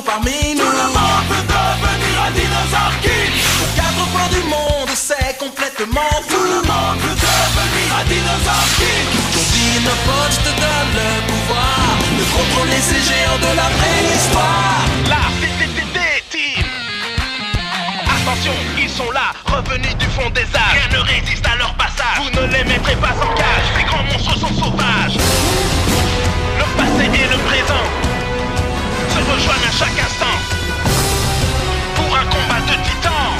Parmi nous, tout le monde veut devenir un dinosaure king. Aux quatre coins du monde, c'est complètement fou. Tout le monde veut devenir un dinosaure king. Ton Dinopods te donne le pouvoir de contrôler ces géants de la préhistoire. La team. Attention, ils sont là, revenus du fond des âges. Rien ne résiste à leur passage. Vous ne les mettrez pas en cage. Ces grands monstres sont sauvages. Le passé et le présent se rejoignent à chaque instant pour un combat de titans.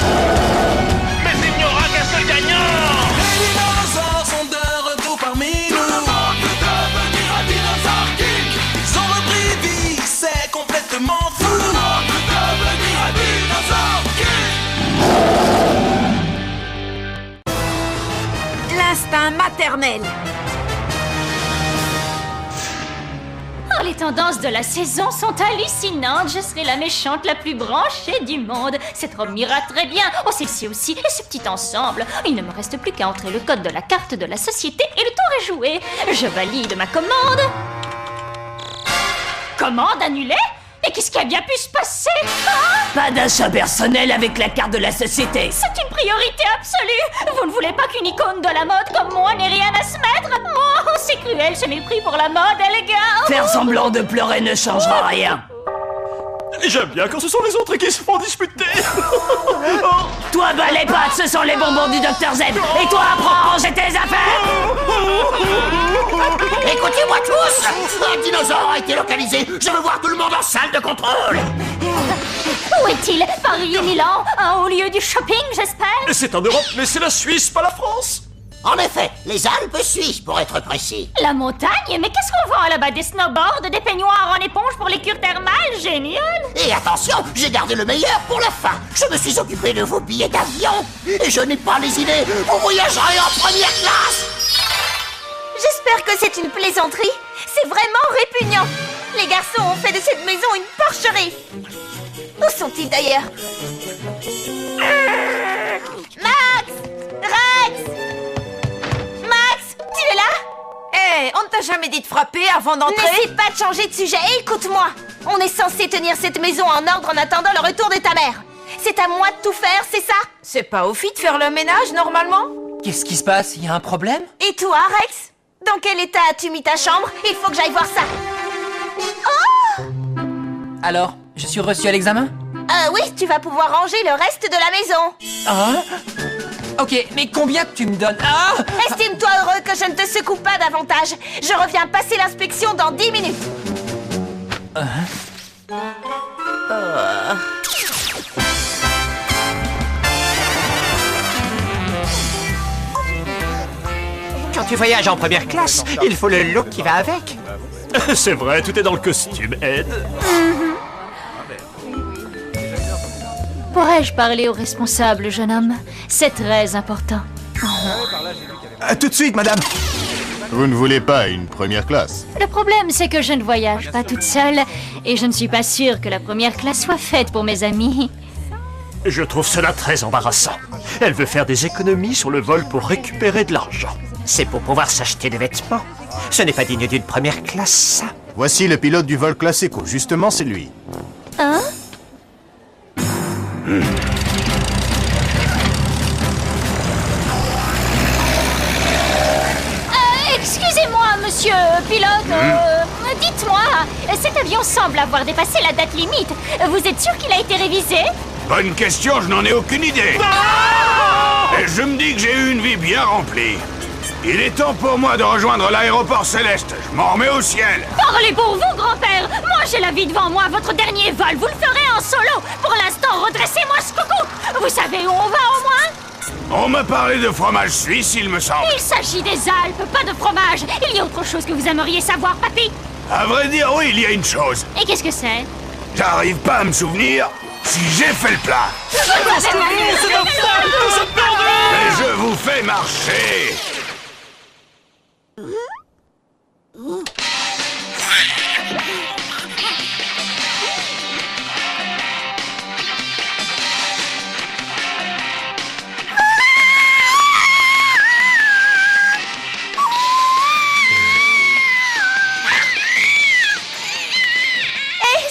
Mais il n'y aura qu'un seul gagnant. Les dinosaures sont de retour parmi nous. Tout le monde veut devenir un dinosaure king. Ils ont repris vie, c'est complètement fou. Tout le monde veut devenir un dinosaure king. L'instinct maternel. Oh, les tendances de la saison sont hallucinantes. Je serai la méchante la plus branchée du monde. Cette robe m'ira très bien. Oh, celle-ci aussi. Et ce petit ensemble. Il ne me reste plus qu'à entrer le code de la carte de la société et le tour est joué. Je valide ma commande. Commande annulée? Et qu'est-ce qui a bien pu se passer? Pas d'achat personnel avec la carte de la société. C'est une priorité absolue. Vous ne voulez pas qu'une icône de la mode comme moi n'ait rien à se mettre? Oh, c'est cruel ce mépris pour la mode, les gars. Faire semblant de pleurer ne changera rien. J'aime bien quand ce sont les autres qui se font disputer. Toi, bah les pattes, ce sont les bonbons du Dr Z. Et toi, apprends à ranger tes affaires. Écoutez-moi tous! Un dinosaure a été localisé! Je veux voir tout le monde en salle de contrôle! Où est-il? Paris et Milan? Un haut lieu du shopping, j'espère? C'est en Europe, mais c'est la Suisse, pas la France. En effet, les Alpes suisses pour être précis. La montagne? Mais qu'est-ce qu'on vend là-bas? Des snowboards? Des peignoirs en éponge pour les cures thermales? Génial! Et attention, j'ai gardé le meilleur pour la fin. Je me suis occupé de vos billets d'avion. Et je n'ai pas les idées. Vous voyagerez en première classe! J'espère que c'est une plaisanterie. C'est vraiment répugnant. Les garçons ont fait de cette maison une porcherie. Où sont-ils d'ailleurs? Max! Rex! Max! Tu es là? Hé, on ne t'a jamais dit de frapper avant d'entrer? N'essaie pas de changer de sujet. Écoute-moi. On est censé tenir cette maison en ordre en attendant le retour de ta mère. C'est à moi de tout faire, c'est ça? C'est pas au fit de faire le ménage, normalement? Qu'est-ce qui se passe? Il y a un problème? Et toi, Rex? Dans quel état as-tu mis ta chambre? Il faut que j'aille voir ça. Oh! Alors, je suis reçu à l'examen? Oui, tu vas pouvoir ranger le reste de la maison. Ah? Ok, mais combien tu me donnes? Ah! Estime-toi heureux que je ne te secoue pas davantage. Je reviens passer l'inspection dans 10 minutes. Quand tu voyages en première classe, il faut le look qui va avec. C'est vrai, tout est dans le costume, Ed. Pourrais-je parler au responsable, jeune homme? C'est très important. Tout de suite, madame. Vous ne voulez pas une première classe? Le problème, c'est que je ne voyage pas toute seule et je ne suis pas sûre que la première classe soit faite pour mes amis. Je trouve cela très embarrassant. Elle veut faire des économies sur le vol pour récupérer de l'argent. C'est pour pouvoir s'acheter des vêtements. Ce n'est pas digne d'une première classe, ça. Voici le pilote du vol classe éco. Justement, c'est lui. Hein? Excusez-moi, monsieur pilote. Dites-moi, cet avion semble avoir dépassé la date limite. Vous êtes sûr qu'il a été révisé? Bonne question, je n'en ai aucune idée. Et je me dis que j'ai eu une vie bien remplie. Il est temps pour moi de rejoindre l'aéroport céleste. Je m'en remets au ciel. Parlez pour vous, grand-père. Moi, j'ai la vie devant moi. Votre dernier vol, vous le ferez en solo. Pour l'instant, redressez-moi ce coucou. Vous savez où on va, au moins? On m'a parlé de fromage suisse, il me semble. Il s'agit des Alpes, pas de fromage. Il y a autre chose que vous aimeriez savoir, papy? À vrai dire, oui, il y a une chose. Et qu'est-ce que c'est? J'arrive pas à me souvenir. si j'ai fait le plat. Mais je vous fais marcher.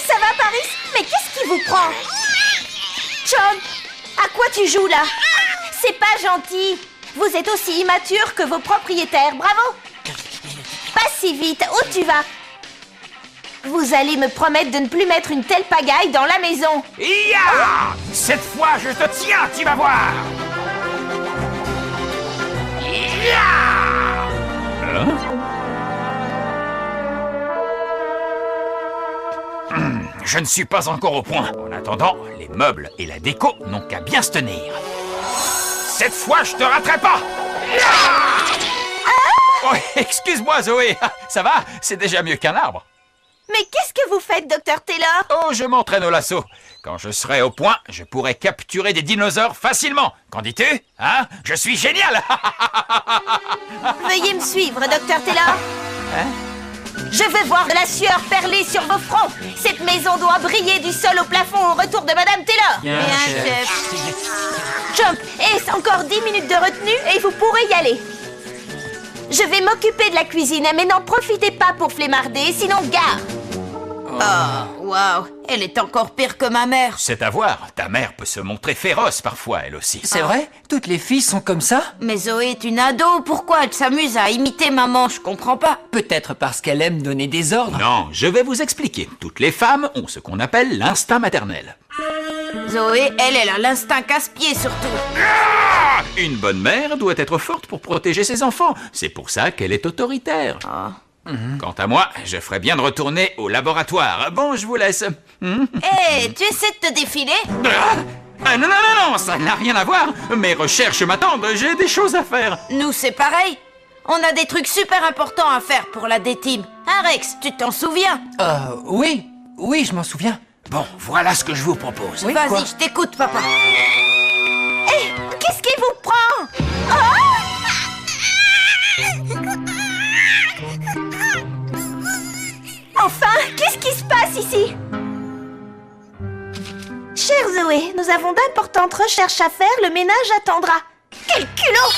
Ça va, Paris? Mais qu'est-ce qui vous prend? John, à quoi tu joues là? C'est pas gentil. Vous êtes aussi immature que vos propriétaires, bravo. Pas si vite, où tu vas? Vous allez me promettre de ne plus mettre une telle pagaille dans la maison. Ya! Cette fois, je te tiens, tu vas voir. Je ne suis pas encore au point. En attendant, les meubles et la déco n'ont qu'à bien se tenir. Cette fois, je te raterai pas. Oh, excuse-moi, Zoé. Ça va? C'est déjà mieux qu'un arbre. Mais qu'est-ce que vous faites, Dr. Taylor? Oh, je m'entraîne au lasso. Quand je serai au point, je pourrai capturer des dinosaures facilement. Qu'en dis-tu? Hein? Je suis génial. Veuillez me suivre, Dr. Taylor. Hein? Je veux voir de la sueur perler sur vos fronts. Cette maison doit briller du sol au plafond au retour de Madame Taylor. Bien, chef. Jump, est encore 10 minutes de retenue et vous pourrez y aller. Je vais m'occuper de la cuisine, mais n'en profitez pas pour flemmarder, sinon gare. Oh, waouh, elle est encore pire que ma mère. C'est à voir. Ta mère peut se montrer féroce parfois, elle aussi. C'est vrai? Toutes les filles sont comme ça? Mais Zoé est une ado, pourquoi elle s'amuse à imiter maman? Je comprends pas. Peut-être parce qu'elle aime donner des ordres. Non, je vais vous expliquer. Toutes les femmes ont ce qu'on appelle l'instinct maternel. Zoé, elle a l'instinct casse-pied surtout. Ah! Une bonne mère doit être forte pour protéger ses enfants. C'est pour ça qu'elle est autoritaire. Quant à moi, je ferais bien de retourner au laboratoire. Bon, je vous laisse. Hé, tu essaies de te défiler? Non, ça n'a rien à voir. Mes recherches m'attendent, j'ai des choses à faire. Nous, c'est pareil. On a des trucs super importants à faire pour la D-Team. Hein, Rex, tu t'en souviens? Oui, je m'en souviens. Bon, voilà ce que je vous propose. Oui, quoi? Vas-y, je t'écoute, papa. Hé, qu'est-ce qui vous prend? Enfin, qu'est-ce qui se passe ici? Chère Zoé, nous avons d'importantes recherches à faire, le ménage attendra. Quel culot!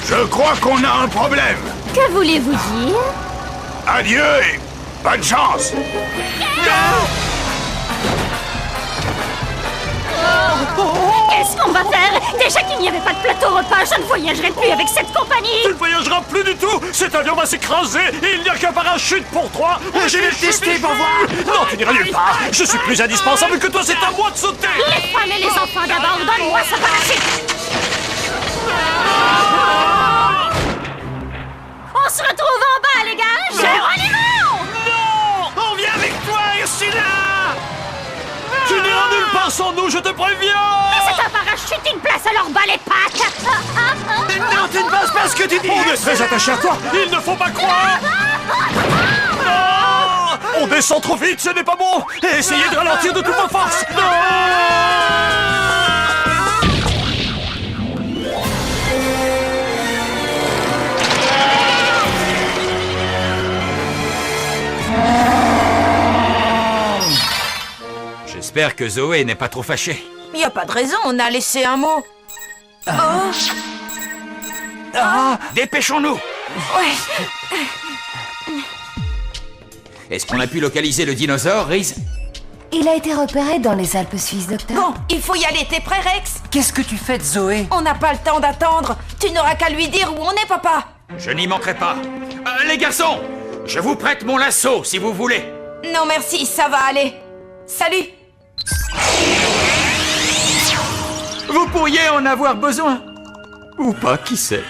Je crois qu'on a un problème. Que voulez-vous dire? Adieu et bonne chance. Qu'est-ce qu'on va faire? Déjà qu'il n'y avait pas de plateau repas, je ne voyagerai plus avec cette compagnie. Tu ne voyageras plus du tout. Cet avion va s'écraser et il n'y a qu'un parachute pour toi. Je vais le tester pour voir. Non, tu n'iras nulle part. Je suis plus indispensable que toi, c'est à moi de sauter. Les femmes et les enfants d'abord, donne-moi ce parachute. On se retrouve en bas, les gars. Géronimo! Non! On vient avec toi, Ursula! Tu n'iras nulle part sans nous, je te préviens! Mais c'est un parachute, une place, alors bas les pattes. Non, tu ne penses pas ce que tu dis! On est très attachés à toi, il ne faut pas croire! Non! On descend trop vite, ce n'est pas bon! Essayez de ralentir de toutes vos forces! Non! J'espère que Zoé n'est pas trop fâchée. Y a pas de raison, on a laissé un mot. Dépêchons-nous! Ouais. Est-ce qu'on a pu localiser le dinosaure, Reese? Il a été repéré dans les Alpes suisses, docteur. Bon, il faut y aller, t'es prêt, Rex? Qu'est-ce que tu fais de Zoé? On n'a pas le temps d'attendre. Tu n'auras qu'à lui dire où on est, papa. Je n'y manquerai pas. Les garçons, je vous prête mon lasso, si vous voulez. Non, merci, ça va aller. Salut. Vous pourriez en avoir besoin. Ou pas, qui sait.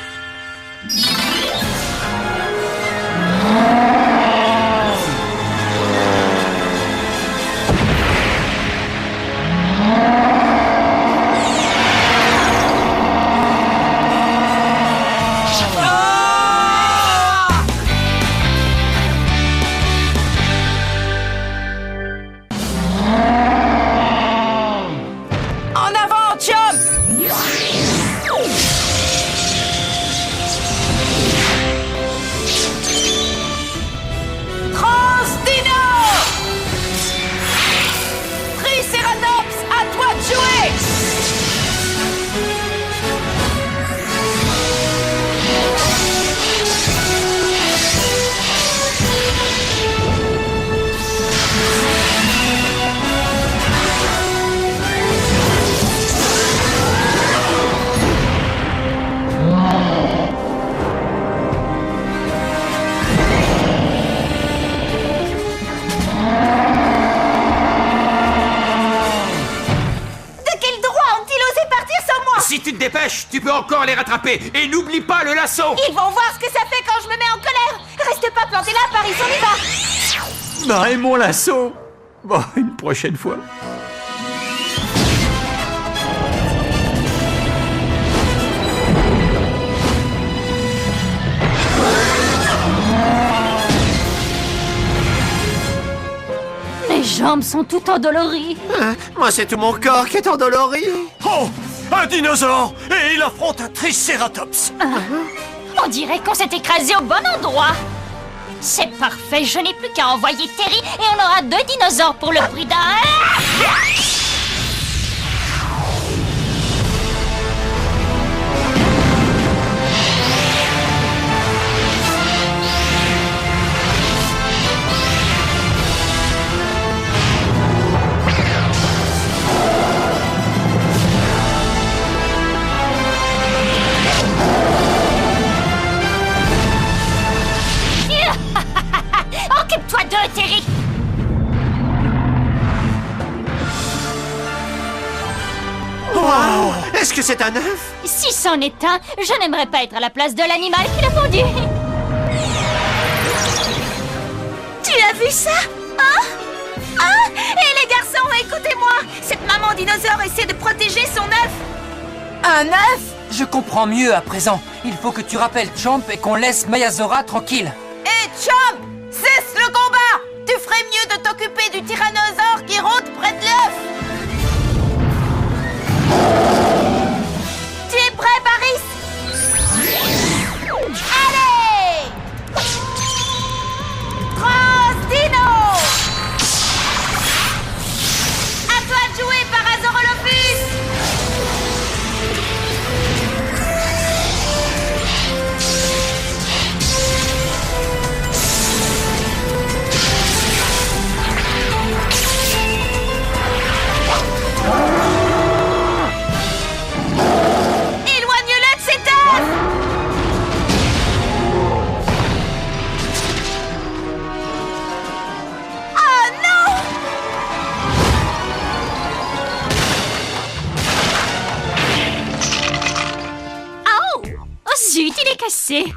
dépêche, tu peux encore les rattraper. Et n'oublie pas le lasso. Ils vont voir ce que ça fait quand je me mets en colère. Reste pas planté là, Paris, on y va. Bah, et mon lasso. Bon, une prochaine fois. Mes jambes sont toutes endolories. Moi, c'est tout mon corps qui est endolori. Oh, un dinosaure. Et il affronte un tricératops. On dirait qu'on s'est écrasé au bon endroit. C'est parfait, je n'ai plus qu'à envoyer Terry et on aura 2 dinosaures pour le prix d'un. Occupe-toi d'eux, Terry. Wow. Est-ce que c'est un œuf? Si c'en est un, je n'aimerais pas être à la place de l'animal qui l'a pondu. Tu as vu ça? Hein? Hein? Et les garçons, écoutez-moi. Cette maman dinosaure essaie de protéger son œuf. Un œuf? Je comprends mieux à présent. Il faut que tu rappelles Champ et qu'on laisse Mayazora tranquille. Hé, Champ! Cesse le combat! Tu ferais mieux de t'occuper du tyrannosaure qui rôde près de l'œuf! Tu es prêt, Paris? Allez! Transdino! À toi de jouer, Parazorolopus! Éloigne-le de cet œuf! Oh non! Oh! Oh zut, il est cassé.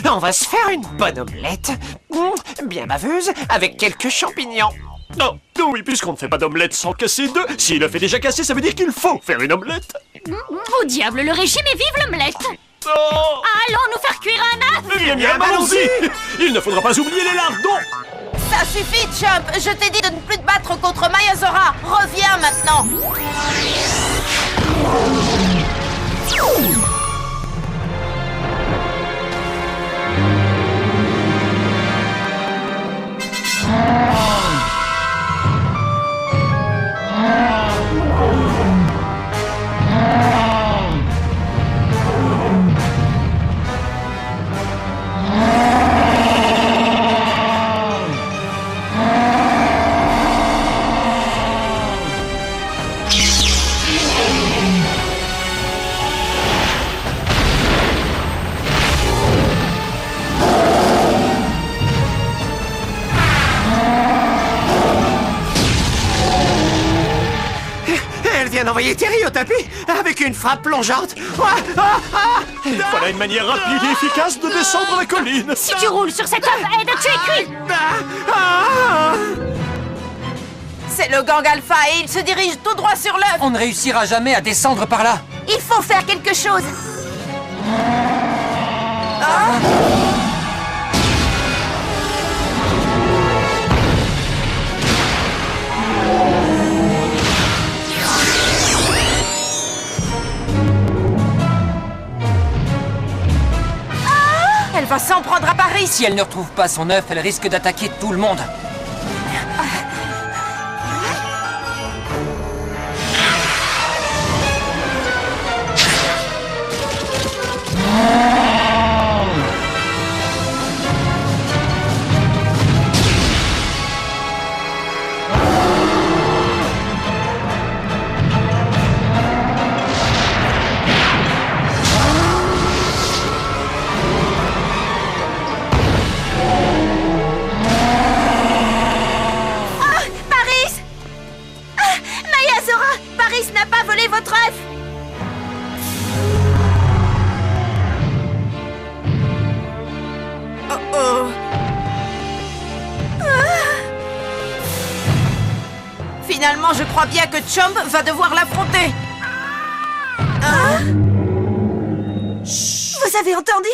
On va se faire une bonne omelette. Bien baveuse, avec quelques champignons. Non, oui, puisqu'on ne fait pas d'omelette sans casser deux. S'il le fait déjà casser, ça veut dire qu'il faut faire une omelette. Au diable le régime et vive l'omelette. Oh. Allons nous faire cuire un œuf. Bien, allons-y. Il ne faudra pas oublier les lardons. Ça suffit, Champ! Je t'ai dit de ne plus te battre contre Mayazora! Reviens maintenant! Elle vient d'envoyer Terry au tapis avec une frappe plongeante. Voilà une manière rapide et efficace de descendre la colline. Si tu roules sur cet œuf, aide, tu es cuit. C'est le gang alpha et il se dirige tout droit sur l'œuf! On ne réussira jamais à descendre par là. Il faut faire quelque chose. Elle va s'en prendre à Paris! Si elle ne retrouve pas son œuf, elle risque d'attaquer tout le monde. Mayazora, Paris n'a pas volé votre œuf. Finalement, je crois bien que Chomp va devoir l'affronter. Vous avez entendu?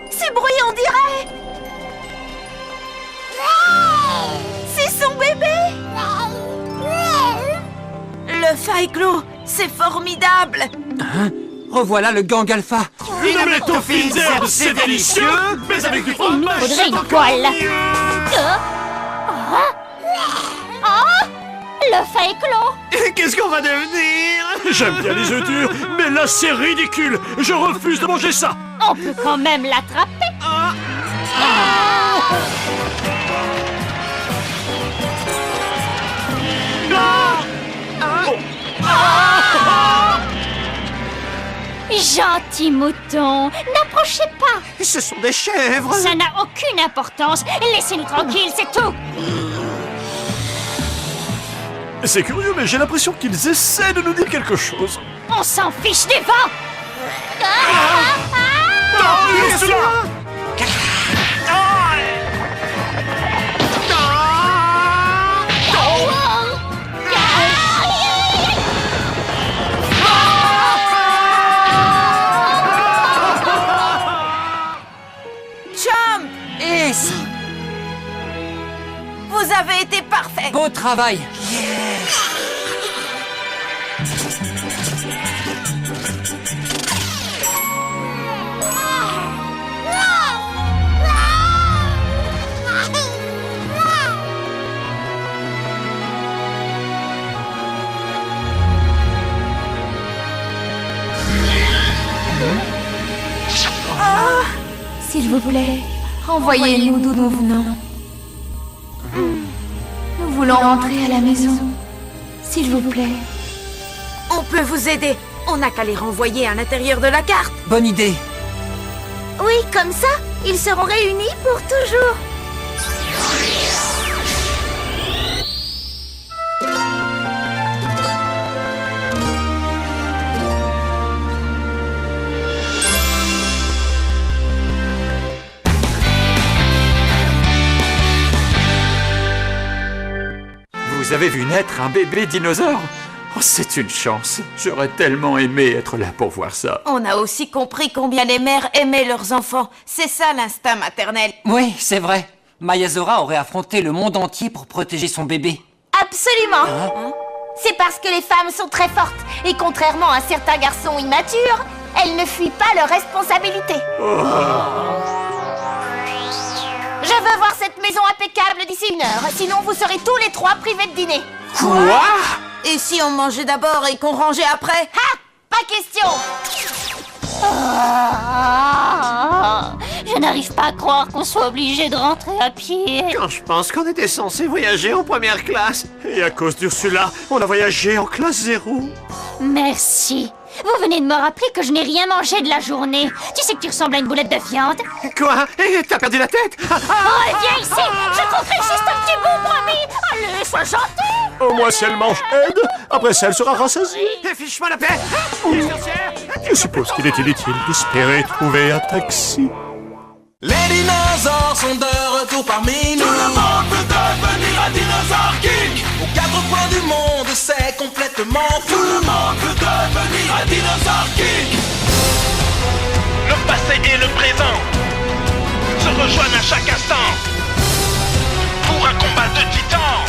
C'est bruit, on dirait. C'est son bébé. Le Faïclo, c'est formidable. Revoilà le gang alpha. Une omelette aux fines herbes, c'est délicieux, mais avec du fromage, Faudrait c'est une encore poêle. mieux. Le Faïclo. Qu'est-ce qu'on va devenir? J'aime bien les œufs durs, mais là c'est ridicule. Je refuse de manger ça. On peut quand même l'attraper. Gentil mouton, n'approchez pas. Ce sont des chèvres. Ça n'a aucune importance. Laissez-nous tranquilles, c'est tout. C'est curieux, mais j'ai l'impression qu'ils essaient de nous dire quelque chose. On s'en fiche des vents. Ursula! Chomp, Et ça, vous avez été parfait. beau travail. S'il vous plaît, renvoyez-nous d'où nous venons. Nous voulons rentrer à la maison. S'il vous plaît. On peut vous aider. On n'a qu'à les renvoyer à l'intérieur de la carte. Bonne idée. Oui, comme ça, ils seront réunis pour toujours. Vous avez vu naître un bébé dinosaure? Oh, c'est une chance. J'aurais tellement aimé être là pour voir ça. On a aussi compris combien les mères aimaient leurs enfants. C'est ça l'instinct maternel. Oui, c'est vrai. Mayazora aurait affronté le monde entier pour protéger son bébé. Absolument. C'est parce que les femmes sont très fortes. Et contrairement à certains garçons immatures, elles ne fuient pas leurs responsabilités. Je veux voir cette maison impeccable d'ici 1 heure. Sinon, vous serez tous les 3 privés de dîner. Quoi? Et si on mangeait d'abord et qu'on rangeait après? Ha! Pas question. Je n'arrive pas à croire qu'on soit obligé de rentrer à pied. Quand je pense qu'on était censé voyager en première classe. Et à cause d'Ursula, on a voyagé en classe 0. Merci. Vous venez de me rappeler que je n'ai rien mangé de la journée. Tu sais que tu ressembles à une boulette de viande. Quoi? T'as perdu la tête? Reviens ici. Je croquerai juste un petit bout, promis. Allez, sois gentil. Au moins si elle mange Ed, après ça elle sera rassasiée. Fiche-moi la paix. Je suppose qu'il est inutile d'espérer trouver un taxi. Les dinosaures sont de retour parmi nous. Tout le monde veut devenir un dinosaure king. Aux 4 coins du monde, c'est complètement fou. Tout le monde veut devenir un dinosaure king. Le passé et le présent se rejoignent à chaque instant pour un combat de titans.